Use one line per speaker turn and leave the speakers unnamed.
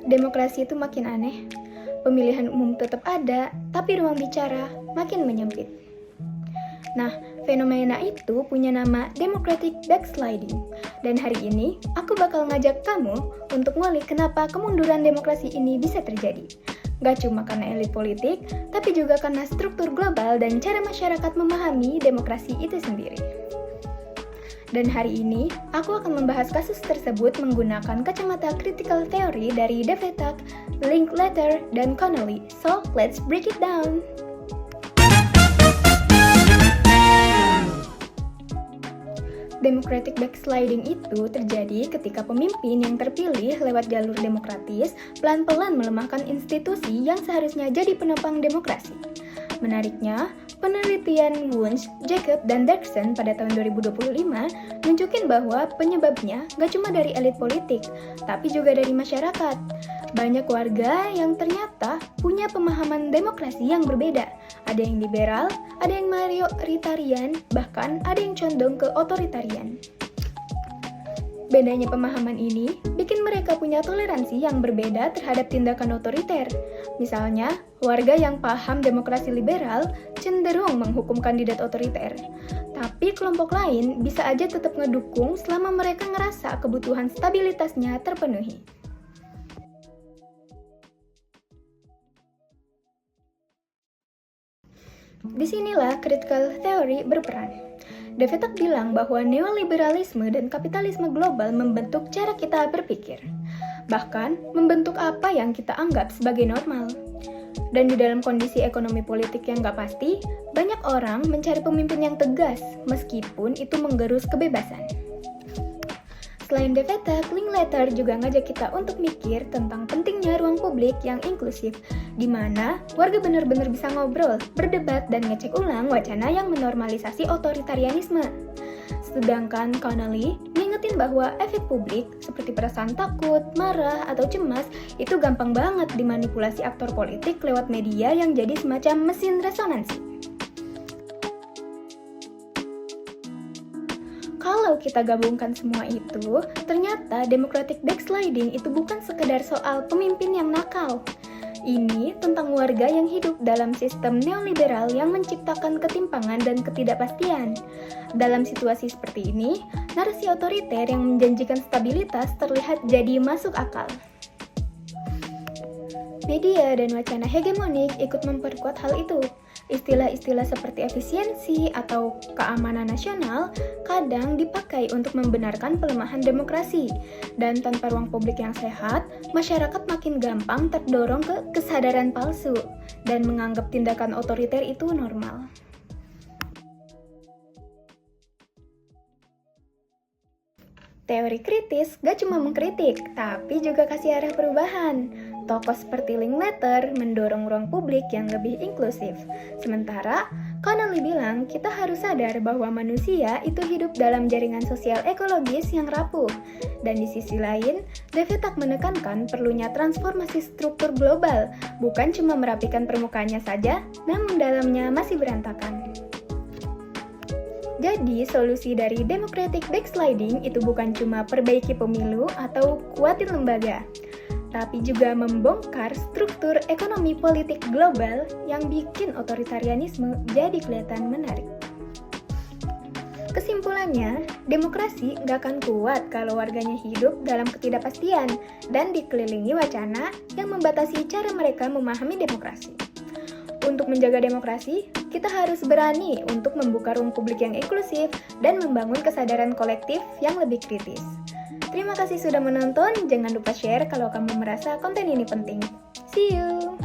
demokrasi itu makin aneh. Pemilihan umum tetap ada, tapi ruang bicara makin menyempit. Nah, fenomena itu punya nama democratic backsliding. Dan hari ini, aku bakal ngajak kamu untuk ngulik kenapa kemunduran demokrasi ini bisa terjadi. Gak cuma karena elit politik, tapi juga karena struktur global dan cara masyarakat memahami demokrasi itu sendiri. Dan hari ini, aku akan membahas kasus tersebut menggunakan kacamata critical theory dari Devetak, Linkletter, dan Connolly. So, let's break it down! Democratic backsliding itu terjadi ketika pemimpin yang terpilih lewat jalur demokratis pelan-pelan melemahkan institusi yang seharusnya jadi penopang demokrasi. Menariknya, penelitian Wunsch, Jacob, dan Dirksen pada tahun 2025 nunjukin bahwa penyebabnya gak cuma dari elit politik, tapi juga dari masyarakat. Banyak warga yang ternyata punya pemahaman demokrasi yang berbeda. Ada yang liberal, ada yang mayoritarian, bahkan ada yang condong ke otoritarian. Bedanya pemahaman ini bikin mereka punya toleransi yang berbeda terhadap tindakan otoriter. Misalnya, warga yang paham demokrasi liberal cenderung menghukum kandidat otoriter. Tapi kelompok lain bisa aja tetap ngedukung selama mereka ngerasa kebutuhan stabilitasnya terpenuhi. Disinilah critical theory berperan. Devetak bilang bahwa neoliberalisme dan kapitalisme global membentuk cara kita berpikir, bahkan membentuk apa yang kita anggap sebagai normal. Dan di dalam kondisi ekonomi politik yang gak pasti, banyak orang mencari pemimpin yang tegas, meskipun itu menggerus kebebasan. Selain Devetak, Linkletter juga ngajak kita untuk mikir tentang pentingnya ruang publik yang inklusif, di mana warga benar-benar bisa ngobrol, berdebat, dan ngecek ulang wacana yang menormalisasi otoritarianisme. Sedangkan Connolly ngingetin bahwa efek publik seperti perasaan takut, marah, atau cemas itu gampang banget dimanipulasi aktor politik lewat media yang jadi semacam mesin resonansi. Kalau kita gabungkan semua itu, ternyata democratic backsliding itu bukan sekedar soal pemimpin yang nakal. Ini tentang warga yang hidup dalam sistem neoliberal yang menciptakan ketimpangan dan ketidakpastian. Dalam situasi seperti ini, narasi otoriter yang menjanjikan stabilitas terlihat jadi masuk akal. Media dan wacana hegemonik ikut memperkuat hal itu. Istilah-istilah seperti efisiensi atau keamanan nasional kadang dipakai untuk membenarkan pelemahan demokrasi. Dan tanpa ruang publik yang sehat, masyarakat makin gampang terdorong ke kesadaran palsu dan menganggap tindakan otoriter itu normal. Teori kritis gak cuma mengkritik, tapi juga kasih arah perubahan. Tokoh seperti Linkletter mendorong ruang publik yang lebih inklusif. Sementara, Connolly bilang kita harus sadar bahwa manusia itu hidup dalam jaringan sosial ekologis yang rapuh. Dan di sisi lain, Devetak menekankan perlunya transformasi struktur global, bukan cuma merapikan permukaannya saja, namun dalamnya masih berantakan. Jadi, solusi dari democratic backsliding itu bukan cuma perbaiki pemilu atau kuatin lembaga, tapi juga membongkar struktur ekonomi politik global yang bikin otoritarianisme jadi kelihatan menarik. Kesimpulannya, demokrasi gak akan kuat kalau warganya hidup dalam ketidakpastian dan dikelilingi wacana yang membatasi cara mereka memahami demokrasi. Untuk menjaga demokrasi, kita harus berani untuk membuka ruang publik yang inklusif dan membangun kesadaran kolektif yang lebih kritis. Terima kasih sudah menonton, jangan lupa share kalau kamu merasa konten ini penting. See you!